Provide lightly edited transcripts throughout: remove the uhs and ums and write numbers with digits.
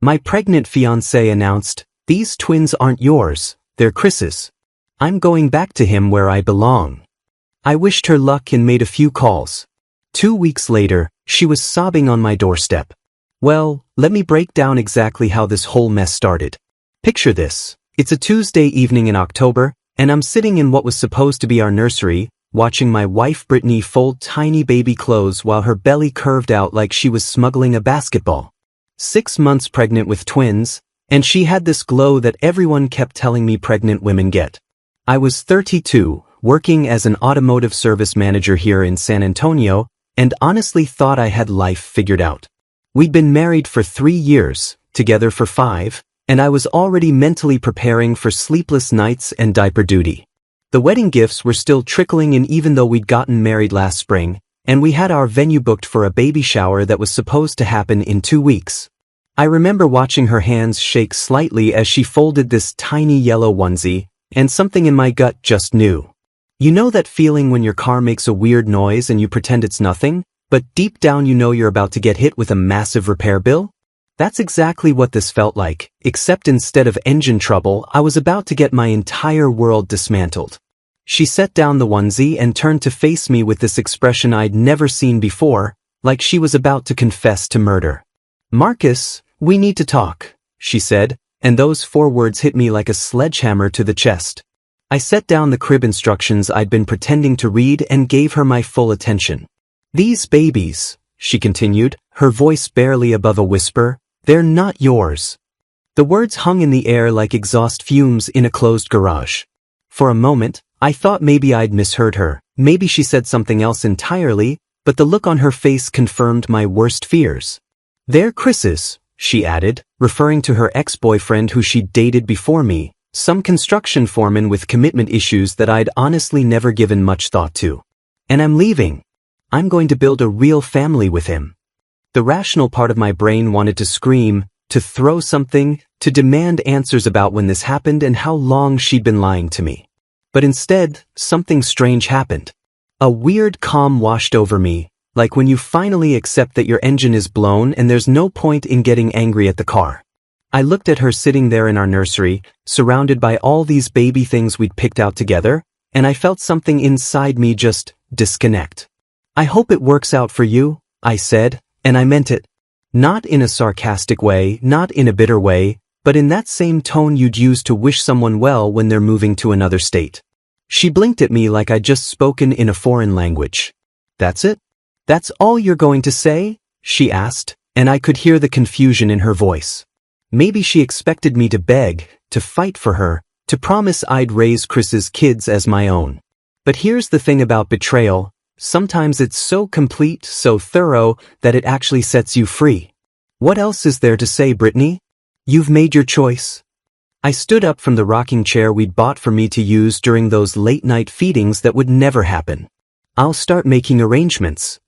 My pregnant fiancé announced, "These twins aren't yours, they're Chris's. I'm going back to him where I belong." I wished her luck and made a few calls. 2 weeks later, she was sobbing on my doorstep. Well, let me break down exactly how this whole mess started. Picture this. It's a Tuesday evening in October, and I'm sitting in what was supposed to be our nursery, watching my wife Brittany fold tiny baby clothes while her belly curved out like she was smuggling a basketball. 6 months pregnant with twins, and she had this glow that everyone kept telling me pregnant women get. I was 32, working as an automotive service manager here in San Antonio, and honestly thought I had life figured out. We'd been married for 3 years, together for 5, and I was already mentally preparing for sleepless nights and diaper duty. The wedding gifts were still trickling in even though we'd gotten married last spring, and we had our venue booked for a baby shower that was supposed to happen in 2 weeks. I remember watching her hands shake slightly as she folded this tiny yellow onesie, and something in my gut just knew. You know that feeling when your car makes a weird noise and you pretend it's nothing, but deep down you know you're about to get hit with a massive repair bill? That's exactly what this felt like, except instead of engine trouble, I was about to get my entire world dismantled. She set down the onesie and turned to face me with this expression I'd never seen before, like she was about to confess to murder. "Marcus, we need to talk," she said, and those 4 words hit me like a sledgehammer to the chest. I set down the crib instructions I'd been pretending to read and gave her my full attention. "These babies," she continued, her voice barely above a whisper, "they're not yours." The words hung in the air like exhaust fumes in a closed garage. For a moment, I thought maybe I'd misheard her, maybe she said something else entirely, but the look on her face confirmed my worst fears. "They're Chris's," she added, referring to her ex-boyfriend who she'd dated before me, some construction foreman with commitment issues that I'd honestly never given much thought to. "And I'm leaving. I'm going to build a real family with him." The rational part of my brain wanted to scream, to throw something, to demand answers about when this happened and how long she'd been lying to me. But instead, something strange happened. A weird calm washed over me, like when you finally accept that your engine is blown and there's no point in getting angry at the car. I looked at her sitting there in our nursery, surrounded by all these baby things we'd picked out together, and I felt something inside me just disconnect. "I hope it works out for you," I said, and I meant it. Not in a sarcastic way, not in a bitter way, but in that same tone you'd use to wish someone well when they're moving to another state. She blinked at me like I'd just spoken in a foreign language. "That's it? That's all you're going to say?" she asked, and I could hear the confusion in her voice. Maybe she expected me to beg, to fight for her, to promise I'd raise Chris's kids as my own. But here's the thing about betrayal. Sometimes it's so complete, so thorough, that it actually sets you free. "What else is there to say, Brittany? You've made your choice." I stood up from the rocking chair we'd bought for me to use during those late-night feedings that would never happen. "I'll start making arrangements."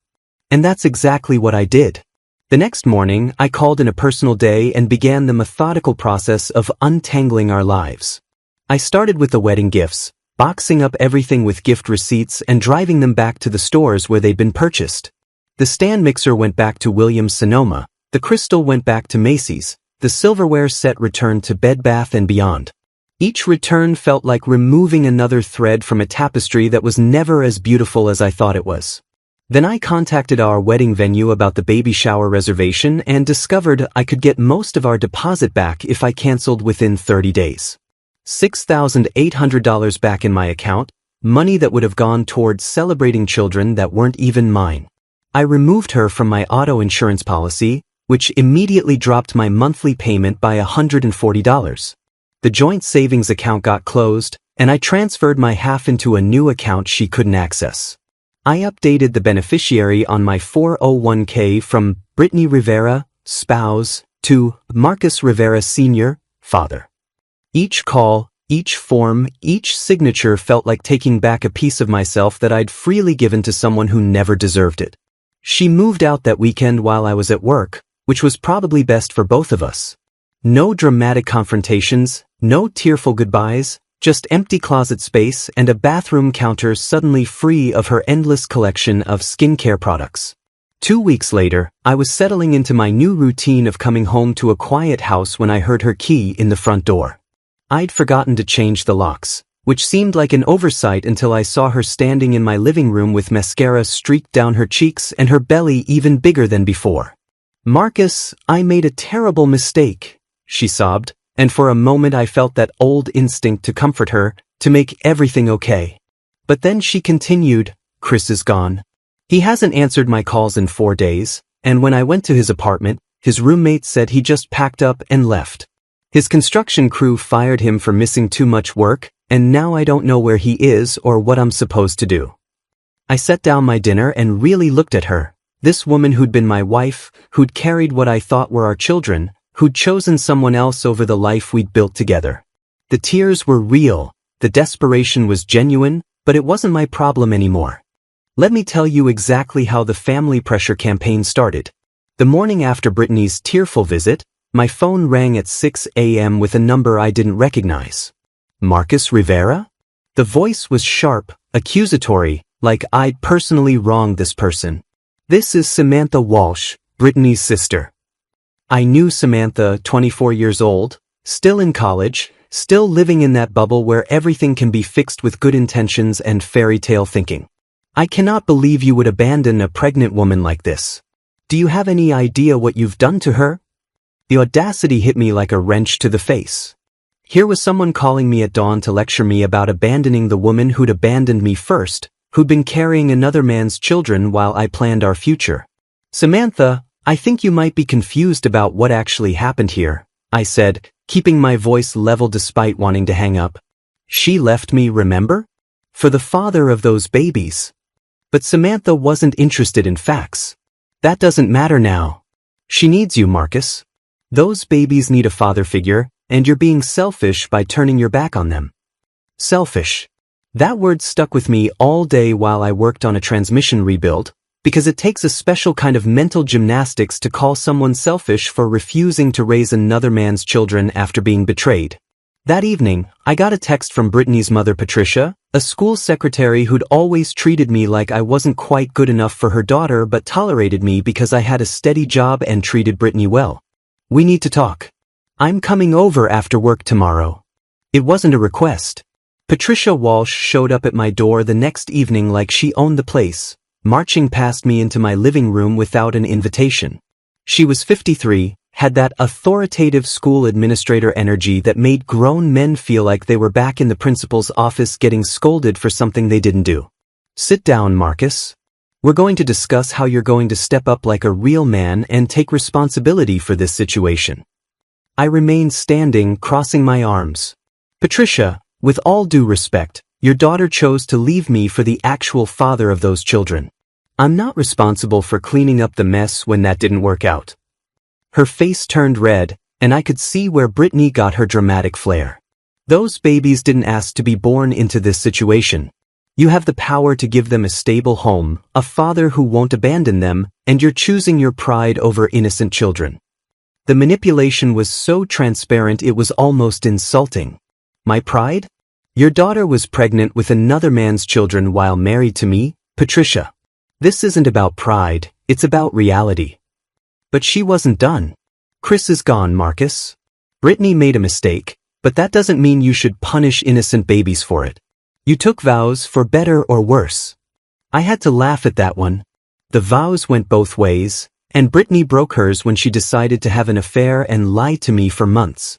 And that's exactly what I did. The next morning, I called in a personal day and began the methodical process of untangling our lives. I started with the wedding gifts, boxing up everything with gift receipts and driving them back to the stores where they'd been purchased. The stand mixer went back to Williams-Sonoma, the crystal went back to Macy's, the silverware set returned to Bed Bath & Beyond. Each return felt like removing another thread from a tapestry that was never as beautiful as I thought it was. Then I contacted our wedding venue about the baby shower reservation and discovered I could get most of our deposit back if I canceled within 30 days. $6,800 back in my account, money that would have gone towards celebrating children that weren't even mine. I removed her from my auto insurance policy, which immediately dropped my monthly payment by $140. The joint savings account got closed, and I transferred my half into a new account she couldn't access. I updated the beneficiary on my 401k from Brittany Rivera, spouse, to Marcus Rivera Sr., father. Each call, each form, each signature felt like taking back a piece of myself that I'd freely given to someone who never deserved it. She moved out that weekend while I was at work, which was probably best for both of us. No dramatic confrontations, no tearful goodbyes, just empty closet space and a bathroom counter suddenly free of her endless collection of skincare products. 2 weeks later, I was settling into my new routine of coming home to a quiet house when I heard her key in the front door. I'd forgotten to change the locks, which seemed like an oversight until I saw her standing in my living room with mascara streaked down her cheeks and her belly even bigger than before. "Marcus, I made a terrible mistake," she sobbed, and for a moment I felt that old instinct to comfort her, to make everything okay. But then she continued, "Chris is gone. He hasn't answered my calls in 4 days, and when I went to his apartment, his roommate said he just packed up and left. His construction crew fired him for missing too much work, and now I don't know where he is or what I'm supposed to do." I set down my dinner and really looked at her, this woman who'd been my wife, who'd carried what I thought were our children, who'd chosen someone else over the life we'd built together. The tears were real, the desperation was genuine, but it wasn't my problem anymore. Let me tell you exactly how the family pressure campaign started. The morning after Brittany's tearful visit, my phone rang at 6 a.m. with a number I didn't recognize. Marcus Rivera? The voice was sharp, accusatory, like I'd personally wronged this person. "This is Samantha Walsh, Brittany's sister." I knew Samantha, 24 years old, still in college, still living in that bubble where everything can be fixed with good intentions and fairy tale thinking. "I cannot believe you would abandon a pregnant woman like this. Do you have any idea what you've done to her?" The audacity hit me like a wrench to the face. Here was someone calling me at dawn to lecture me about abandoning the woman who'd abandoned me first, who'd been carrying another man's children while I planned our future. "Samantha, I think you might be confused about what actually happened here," I said, keeping my voice level despite wanting to hang up. "She left me, remember? For the father of those babies." But Samantha wasn't interested in facts. "That doesn't matter now. She needs you, Marcus. Those babies need a father figure, and you're being selfish by turning your back on them." Selfish. That word stuck with me all day while I worked on a transmission rebuild, because it takes a special kind of mental gymnastics to call someone selfish for refusing to raise another man's children after being betrayed. That evening, I got a text from Brittany's mother Patricia, a school secretary who'd always treated me like I wasn't quite good enough for her daughter but tolerated me because I had a steady job and treated Brittany well. "We need to talk. I'm coming over after work tomorrow." It wasn't a request. Patricia Walsh showed up at my door the next evening like she owned the place, marching past me into my living room without an invitation. She was 53, had that authoritative school administrator energy that made grown men feel like they were back in the principal's office getting scolded for something they didn't do. "Sit down, Marcus. We're going to discuss how you're going to step up like a real man and take responsibility for this situation." I remained standing, crossing my arms. "Patricia, with all due respect, your daughter chose to leave me for the actual father of those children. I'm not responsible for cleaning up the mess when that didn't work out." Her face turned red, and I could see where Brittany got her dramatic flair. "Those babies didn't ask to be born into this situation. You have the power to give them a stable home, a father who won't abandon them, and you're choosing your pride over innocent children." The manipulation was so transparent it was almost insulting. My pride? Your daughter was pregnant with another man's children while married to me, Patricia. This isn't about pride, it's about reality. But she wasn't done. Chris is gone, Marcus. Brittany made a mistake, but that doesn't mean you should punish innocent babies for it. You took vows for better or worse. I had to laugh at that one. The vows went both ways, and Brittany broke hers when she decided to have an affair and lie to me for months.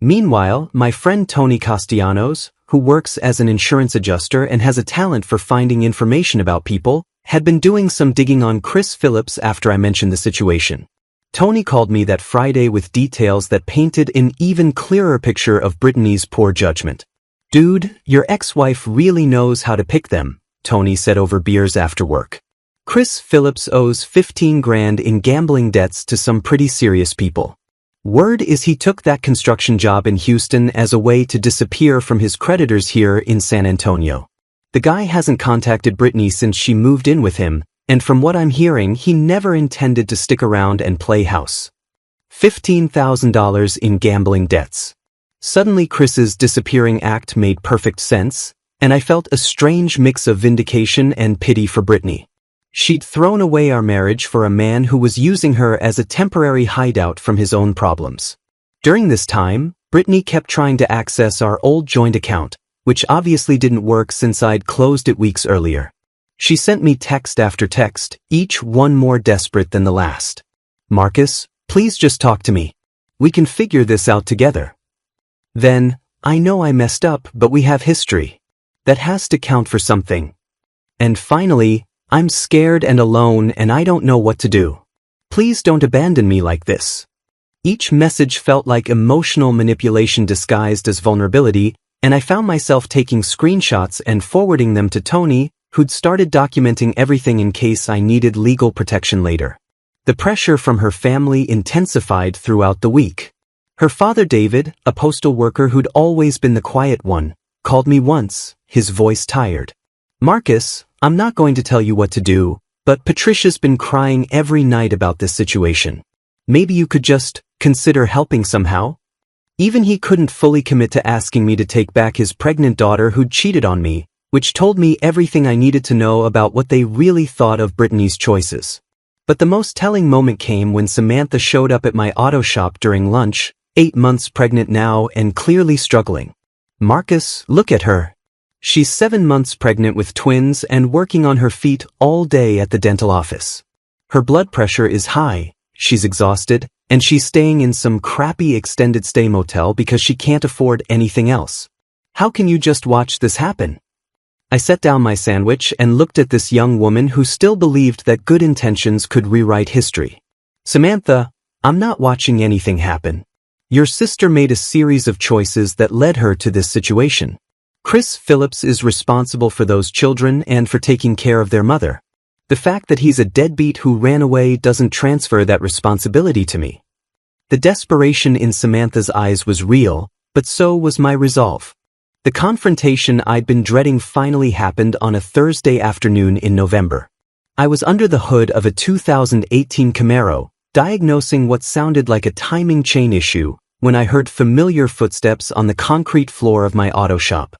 Meanwhile, my friend Tony Castellanos, who works as an insurance adjuster and has a talent for finding information about people, had been doing some digging on Chris Phillips after I mentioned the situation. Tony called me that Friday with details that painted an even clearer picture of Brittany's poor judgment. "Dude, your ex-wife really knows how to pick them," Tony said over beers after work. "Chris Phillips owes 15 grand in gambling debts to some pretty serious people. Word is he took that construction job in Houston as a way to disappear from his creditors here in San Antonio. The guy hasn't contacted Brittany since she moved in with him, and from what I'm hearing, he never intended to stick around and play house. $15,000 in gambling debts." Suddenly Chris's disappearing act made perfect sense, and I felt a strange mix of vindication and pity for Brittany. She'd thrown away our marriage for a man who was using her as a temporary hideout from his own problems. During this time, Brittany kept trying to access our old joint account, which obviously didn't work since I'd closed it weeks earlier. She sent me text after text, each one more desperate than the last. "Marcus, please just talk to me. We can figure this out together." Then, "I know I messed up, but we have history. That has to count for something." And finally, "I'm scared and alone and I don't know what to do. Please don't abandon me like this." Each message felt like emotional manipulation disguised as vulnerability, and I found myself taking screenshots and forwarding them to Tony, who'd started documenting everything in case I needed legal protection later. The pressure from her family intensified throughout the week. Her father David, a postal worker who'd always been the quiet one, called me once, his voice tired. "Marcus, I'm not going to tell you what to do, but Patricia's been crying every night about this situation. Maybe you could just consider helping somehow?" Even he couldn't fully commit to asking me to take back his pregnant daughter who'd cheated on me, which told me everything I needed to know about what they really thought of Brittany's choices. But the most telling moment came when Samantha showed up at my auto shop during lunch, 8 months pregnant now and clearly struggling. "Marcus, look at her. She's 7 months pregnant with twins and working on her feet all day at the dental office. Her blood pressure is high, she's exhausted, and she's staying in some crappy extended stay motel because she can't afford anything else. How can you just watch this happen?" I set down my sandwich and looked at this young woman who still believed that good intentions could rewrite history. "Samantha, I'm not watching anything happen. Your sister made a series of choices that led her to this situation. Chris Phillips is responsible for those children and for taking care of their mother. The fact that he's a deadbeat who ran away doesn't transfer that responsibility to me." The desperation in Samantha's eyes was real, but so was my resolve. The confrontation I'd been dreading finally happened on a Thursday afternoon in November. I was under the hood of a 2018 Camaro, diagnosing what sounded like a timing chain issue, when I heard familiar footsteps on the concrete floor of my auto shop.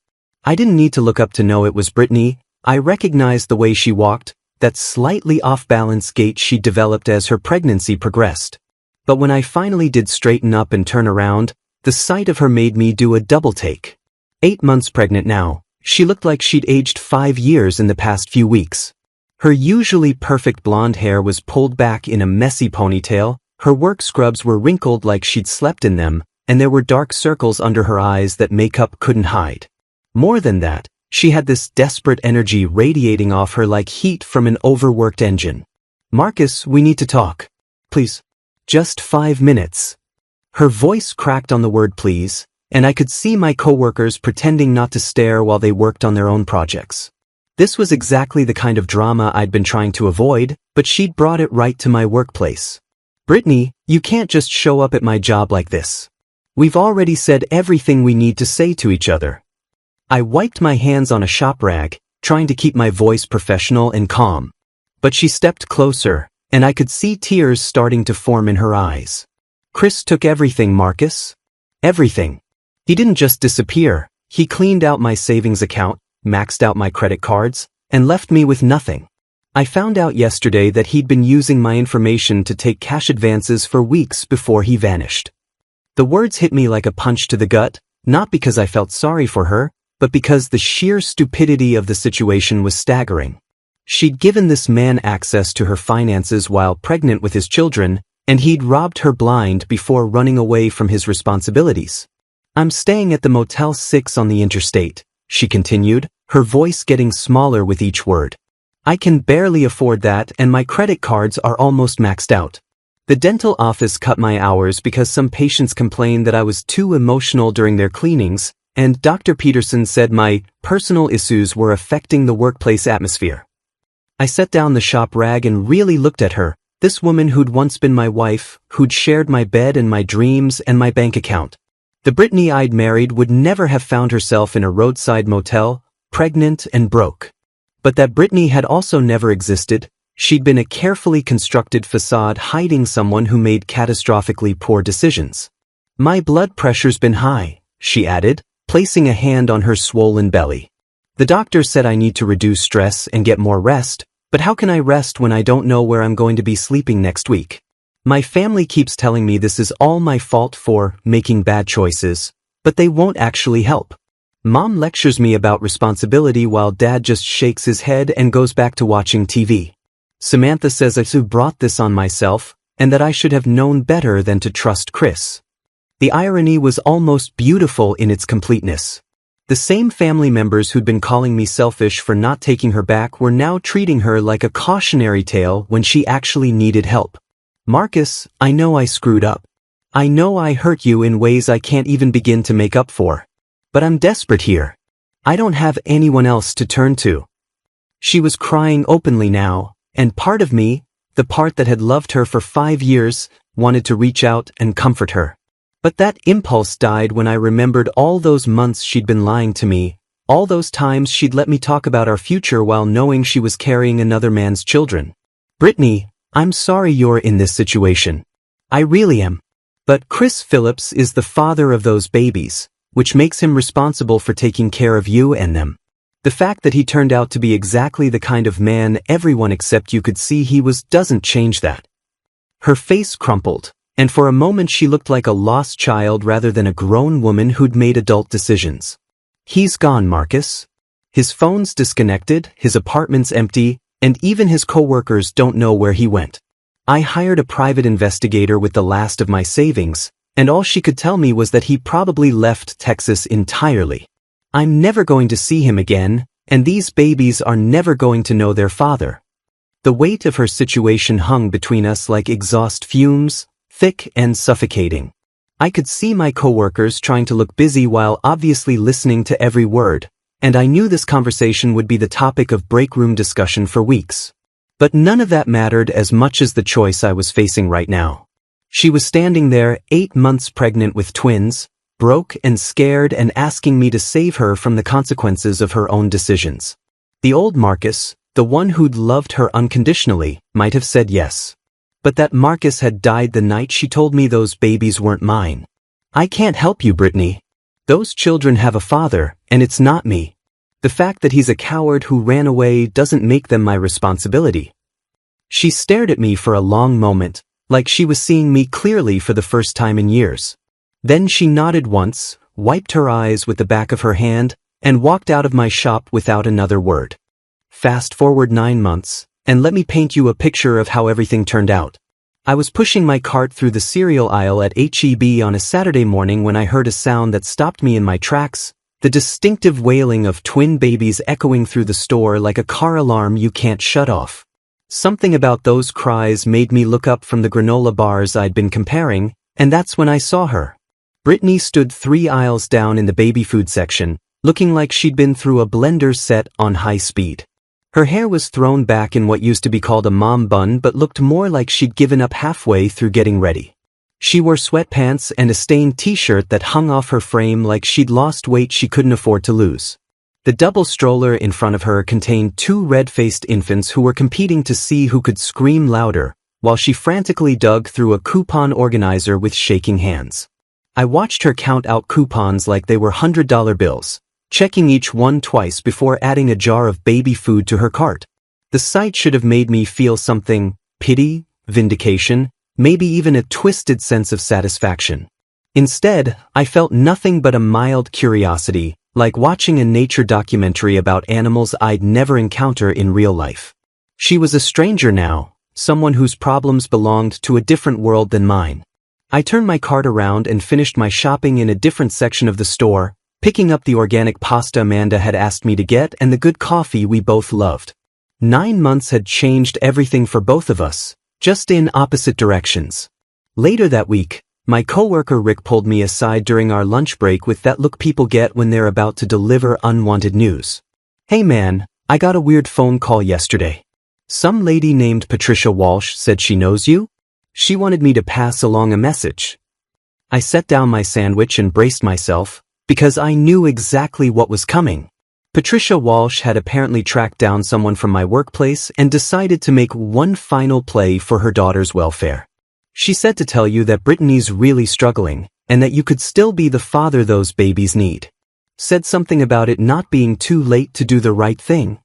I didn't need to look up to know it was Brittany. I recognized the way she walked, that slightly off-balance gait she developed as her pregnancy progressed. But when I finally did straighten up and turn around, the sight of her made me do a double take. 8 months pregnant now, she looked like she'd aged 5 years in the past few weeks. Her usually perfect blonde hair was pulled back in a messy ponytail, her work scrubs were wrinkled like she'd slept in them, and there were dark circles under her eyes that makeup couldn't hide. More than that, she had this desperate energy radiating off her like heat from an overworked engine. "Marcus, we need to talk. Please. Just 5 minutes." Her voice cracked on the word please, and I could see my coworkers pretending not to stare while they worked on their own projects. This was exactly the kind of drama I'd been trying to avoid, but she'd brought it right to my workplace. "Brittany, you can't just show up at my job like this. We've already said everything we need to say to each other." I wiped my hands on a shop rag, trying to keep my voice professional and calm. But she stepped closer, and I could see tears starting to form in her eyes. "Chris took everything, Marcus. Everything. He didn't just disappear, he cleaned out my savings account, maxed out my credit cards, and left me with nothing. I found out yesterday that he'd been using my information to take cash advances for weeks before he vanished." The words hit me like a punch to the gut, not because I felt sorry for her, but because the sheer stupidity of the situation was staggering. She'd given this man access to her finances while pregnant with his children, and he'd robbed her blind before running away from his responsibilities. "I'm staying at the Motel 6 on the interstate," she continued, her voice getting smaller with each word. "I can barely afford that and my credit cards are almost maxed out. The dental office cut my hours because some patients complained that I was too emotional during their cleanings, and Dr. Peterson said my personal issues were affecting the workplace atmosphere." I set down the shop rag and really looked at her, this woman who'd once been my wife, who'd shared my bed and my dreams and my bank account. The Brittany I'd married would never have found herself in a roadside motel, pregnant and broke. But that Brittany had also never existed. She'd been a carefully constructed facade hiding someone who made catastrophically poor decisions. "My blood pressure's been high," she added, placing a hand on her swollen belly. "The doctor said I need to reduce stress and get more rest, But how can I rest when I don't know where I'm going to be sleeping next week? My family keeps telling me this is all my fault for making bad choices, but they won't actually help. Mom lectures me about responsibility while Dad just shakes his head and goes back to watching TV. Samantha says I've brought this on myself, and that I should have known better than to trust Chris. The irony was almost beautiful in its completeness. The same family members who'd been calling me selfish for not taking her back were now treating her like a cautionary tale when she actually needed help. Marcus, I know I screwed up. I know I hurt you in ways I can't even begin to make up for. But I'm desperate here. I don't have anyone else to turn to. She was crying openly now, and part of me, the part that had loved her for 5 years, wanted to reach out and comfort her. But that impulse died when I remembered all those months she'd been lying to me, all those times she'd let me talk about our future while knowing she was carrying another man's children. Brittany, I'm sorry you're in this situation. I really am. But Chris Phillips is the father of those babies, which makes him responsible for taking care of you and them. The fact that he turned out to be exactly the kind of man everyone except you could see he was doesn't change that. Her face crumpled, and for a moment she looked like a lost child rather than a grown woman who'd made adult decisions. He's gone, Marcus. His phone's disconnected, his apartment's empty, and even his coworkers don't know where he went. I hired a private investigator with the last of my savings, and all she could tell me was that he probably left Texas entirely. I'm never going to see him again, and these babies are never going to know their father. The weight of her situation hung between us like exhaust fumes, thick and suffocating. I could see my coworkers trying to look busy while obviously listening to every word, and I knew this conversation would be the topic of break room discussion for weeks. But none of that mattered as much as the choice I was facing right now. She was standing there, 8 months pregnant with twins, broke and scared and asking me to save her from the consequences of her own decisions. The old Marcus, the one who'd loved her unconditionally, might have said yes. But that Marcus had died the night she told me those babies weren't mine. I can't help you, Brittany. Those children have a father, and it's not me. The fact that he's a coward who ran away doesn't make them my responsibility. She stared at me for a long moment, like she was seeing me clearly for the first time in years. Then she nodded once, wiped her eyes with the back of her hand, and walked out of my shop without another word. Fast forward 9 months, and let me paint you a picture of how everything turned out. I was pushing my cart through the cereal aisle at H-E-B on a Saturday morning when I heard a sound that stopped me in my tracks, the distinctive wailing of twin babies echoing through the store like a car alarm you can't shut off. Something about those cries made me look up from the granola bars I'd been comparing, and that's when I saw her. Brittany stood 3 aisles down in the baby food section, looking like she'd been through a blender set on high speed. Her hair was thrown back in what used to be called a mom bun but looked more like she'd given up halfway through getting ready. She wore sweatpants and a stained t-shirt that hung off her frame like she'd lost weight she couldn't afford to lose. The double stroller in front of her contained 2 red-faced infants who were competing to see who could scream louder, while she frantically dug through a coupon organizer with shaking hands. I watched her count out coupons like they were $100 bills, checking each one twice before adding a jar of baby food to her cart. The sight should have made me feel something, pity, vindication, maybe even a twisted sense of satisfaction. Instead, I felt nothing but a mild curiosity, like watching a nature documentary about animals I'd never encounter in real life. She was a stranger now, someone whose problems belonged to a different world than mine. I turned my cart around and finished my shopping in a different section of the store, picking up the organic pasta Amanda had asked me to get and the good coffee we both loved. 9 months had changed everything for both of us, just in opposite directions. Later that week, my coworker Rick pulled me aside during our lunch break with that look people get when they're about to deliver unwanted news. Hey man, I got a weird phone call yesterday. Some lady named Patricia Walsh said she knows you. She wanted me to pass along a message. I set down my sandwich and braced myself, because I knew exactly what was coming. Patricia Walsh had apparently tracked down someone from my workplace and decided to make one final play for her daughter's welfare. She said to tell you that Brittany's really struggling, and that you could still be the father those babies need. Said something about it not being too late to do the right thing.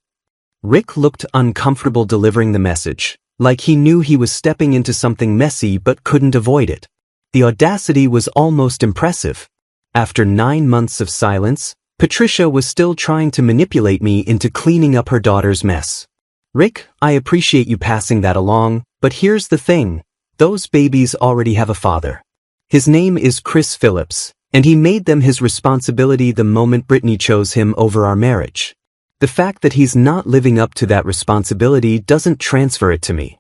Rick looked uncomfortable delivering the message, like he knew he was stepping into something messy but couldn't avoid it. The audacity was almost impressive. After 9 months of silence, Patricia was still trying to manipulate me into cleaning up her daughter's mess. Rick, I appreciate you passing that along, but here's the thing. Those babies already have a father. His name is Chris Phillips, and he made them his responsibility the moment Brittany chose him over our marriage. The fact that he's not living up to that responsibility doesn't transfer it to me.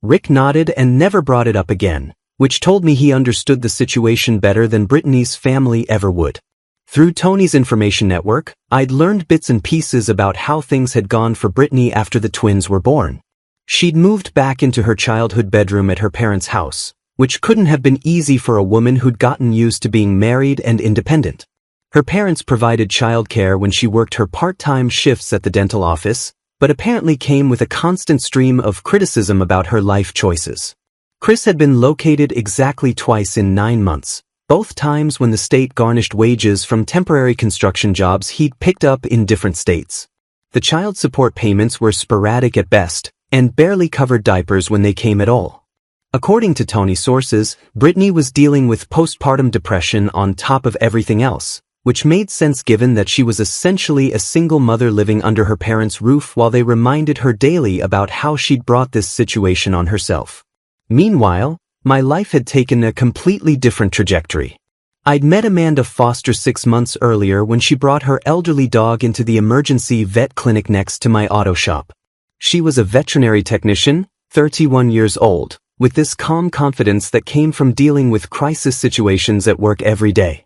Rick nodded and never brought it up again, which told me he understood the situation better than Brittany's family ever would. Through Tony's information network, I'd learned bits and pieces about how things had gone for Brittany after the twins were born. She'd moved back into her childhood bedroom at her parents' house, which couldn't have been easy for a woman who'd gotten used to being married and independent. Her parents provided childcare when she worked her part-time shifts at the dental office, but apparently came with a constant stream of criticism about her life choices. Chris had been located exactly twice in 9 months, both times when the state garnished wages from temporary construction jobs he'd picked up in different states. The child support payments were sporadic at best, and barely covered diapers when they came at all. According to Tony's sources, Brittany was dealing with postpartum depression on top of everything else, which made sense given that she was essentially a single mother living under her parents' roof while they reminded her daily about how she'd brought this situation on herself. Meanwhile, my life had taken a completely different trajectory. I'd met Amanda Foster 6 months earlier when she brought her elderly dog into the emergency vet clinic next to my auto shop. She was a veterinary technician, 31 years old, with this calm confidence that came from dealing with crisis situations at work every day.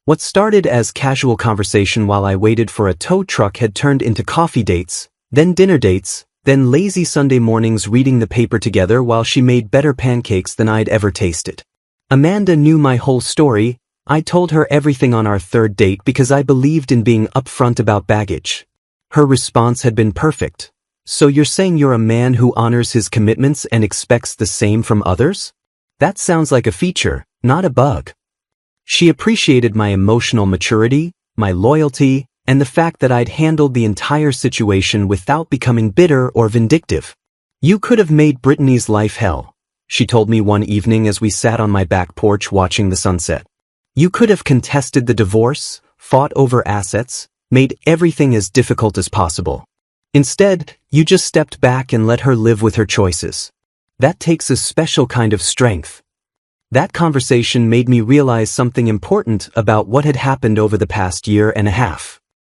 What started as casual conversation while I waited for a tow truck had turned into coffee dates, then dinner dates, then lazy Sunday mornings reading the paper together while she made better pancakes than I'd ever tasted. Amanda knew my whole story. I told her everything on our third date because I believed in being upfront about baggage. Her response had been perfect. So you're saying you're a man who honors his commitments and expects the same from others? That sounds like a feature, not a bug. She appreciated my emotional maturity, my loyalty, and the fact that I'd handled the entire situation without becoming bitter or vindictive. You could have made Brittany's life hell, she told me one evening as we sat on my back porch watching the sunset. You could have contested the divorce, fought over assets, made everything as difficult as possible. Instead, you just stepped back and let her live with her choices. That takes a special kind of strength. That conversation made me realize something important about what had happened over the past year and a half.